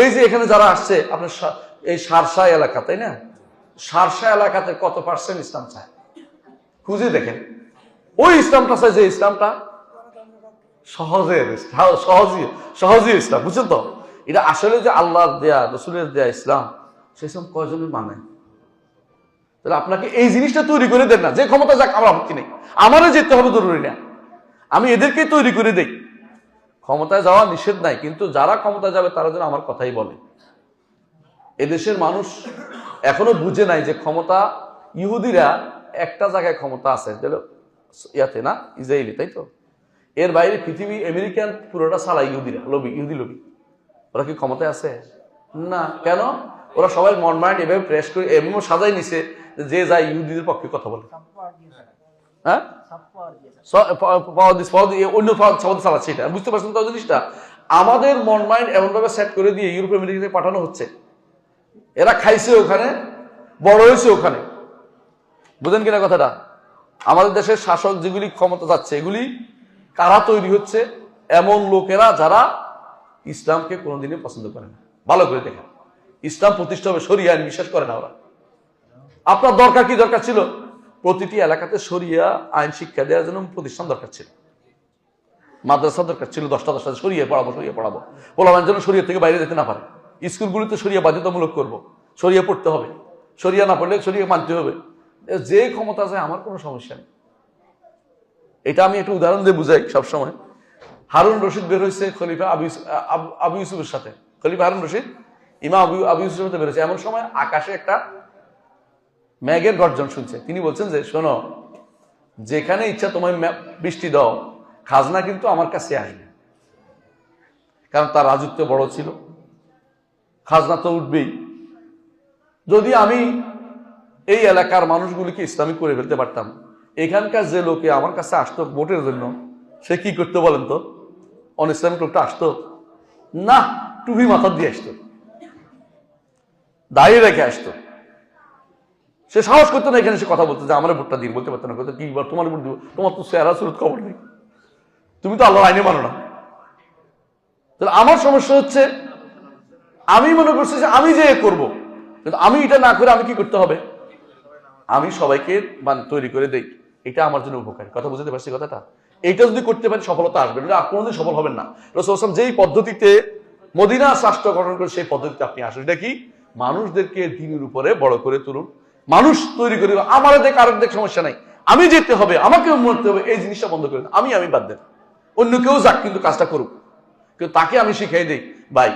এই যে এখানে যারা আসছে আপনার এই সারসা এলাকা, তাই না? সারসা এলাকাতে কত পার্সেন্ট ইসলাম চায় খুঁজে দেখেন। ওই ইসলামটা চায় যে ইসলামটা সহজে ইসলাম, বুঝছেন তো? এটা আসলে যে আল্লাহর দেয়া, রসুলের দেয়া ইসলাম, সেই ইসলাম কয়জনের মানে? তাহলে আপনাকে এই জিনিসটা তৈরি করে দেন না যে ক্ষমতা যাক আমার আপত্তি নেই, আমারও যেতে হবে জরুরি না, আমি এদেরকে তৈরি করে দেই। ক্ষমতায় যাওয়া নিষেধ নাই, কিন্তু যারা ক্ষমতায় যাবে তারা যেন আমার কথাই বলে। এদেশের মানুষ এখনো বুঝে নাই যে ক্ষমতা, ইহুদিরা একটা জায়গায় ক্ষমতা আছে, ইয়াতে না, ইসরায়েলি, তাই তো? এর বাইরে পৃথিবী, আমেরিকান পুরোটা চালায় ইহুদিরা, ইহুদি লবি। ওরা কি ক্ষমতায় আছে? না। কেন? ওরা সবাই মন মাইন্ড এভাবে প্রেস করে এমন সাজাই নিছে যে যায় ইহুদিদের পক্ষে কথা বলে। হ্যাঁ, অন্য চালাচ্ছে এটা, বুঝতে পারছেন তো জিনিসটা? আমাদের মন মাইন্ড এমন ভাবে সেট করে দিয়ে ইউরোপ আমেরিকাতে পাঠানো হচ্ছে। এরা খাইছে ওখানে, বড় হয়েছে ওখানে, বুঝেন কিনা কথাটা? আমাদের দেশের শাসক যেগুলি ক্ষমতা যাচ্ছে, এগুলি কারা তৈরি হচ্ছে? এমন লোকেরা যারা ইসলামকে কোনোদিনই পছন্দ করে না। ভালো করে দেখেন, ইসলাম প্রতিষ্ঠা হবে, শরিয়া আইন বিশ্বাস করে না ওরা। আপনার দরকার কি দরকার ছিল? প্রতিটি এলাকাতে শরিয়া আইন শিক্ষা দেওয়ার জন্য প্রতিষ্ঠান দরকার ছিল, মাদ্রাসা দরকার ছিল, 10টা শরিয়া পড়াবো, পোলাপান যেন শরিয়া থেকে বাইরে যেতে না পারে। স্কুলগুলিতে শরিয়া বাধ্যতামূলক করব, শরিয়া পড়তে হবে, শরিয়া না পড়লে শরিয়া মানতে হবে। যে ক্ষমতা যায় আমার কোনো সমস্যা নেই। এটা আমি একটা উদাহরণ দিয়ে বুঝাই সবসময়। হারুন রশিদ বের হয়েছে খলিফা আবু ইউসুফের সাথে। খলিফা হারুন রশিদ ইমাম আবু ইউসুফের সাথে বের হয়েছে। এমন সময় আকাশে একটা মেঘের গর্জন শুনছে। তিনি বলছেন যে, শোনো, যেখানে ইচ্ছা তোমায় বৃষ্টি দাও, খাজনা কিন্তু আমার কাছে আসবে। কারণ তার রাজত্ব বড় ছিল, খাজনা তো উঠবেই। যদি আমি এই এলাকার মানুষগুলিকে ইসলামিক করে ফেলতে পারতাম, এখানকার যে লোকে আমার কাছে আসতো ভোটের জন্য, সে কি করতে বলেন তো? অন ইসলামিক লোকটা আসতো না, টুপি মাথা দিয়ে আসতো, দাঁড়িয়ে রেখে আসতো। সে সাহস করতো না এখানে সে কথা বলতো যে আমার ভোটটা দিন, বলতে পারতো না। কি তোমার ভোট দিব? তোমার তো চেহারা সুরত খবর নেই, তুমি তো আল্লাহর আইনে মানো না। তাহলে আমার সমস্যা হচ্ছে, আমি মনে করছি যে আমি যে করব, কিন্তু আমি এটা না করে আমি কি করতে হবে? আমি সবাইকে তৈরি করে দেই, এটা আমার জন্য উপকারী। কথা বুঝতে পারছি কথাটা? এইটা যদি করতে পারি সফলতা আসবে, কোনোদিন সফল হবেন না। রাসূল সাল্লাল্লাহু আলাইহি ওয়াসাল্লাম যেই পদ্ধতিতে মদিনা রাষ্ট্র গঠন করে, সেই পদ্ধতিতে আপনি আসুন। এটা কি? মানুষদেরকে দ্বীনের উপরে বড় করে তুলুন, মানুষ তৈরি করে। আমার দেখ আরেক দেখ সমস্যা নাই, আমি যেতে হবে, আমাকে মরতে হবে, এই জিনিসটা বন্ধ করে আমি বাদ দেন। অন্য কেউ যাক, কিন্তু কাজটা করুক, কিন্তু তাকে আমি শিখাই দিই, ভাই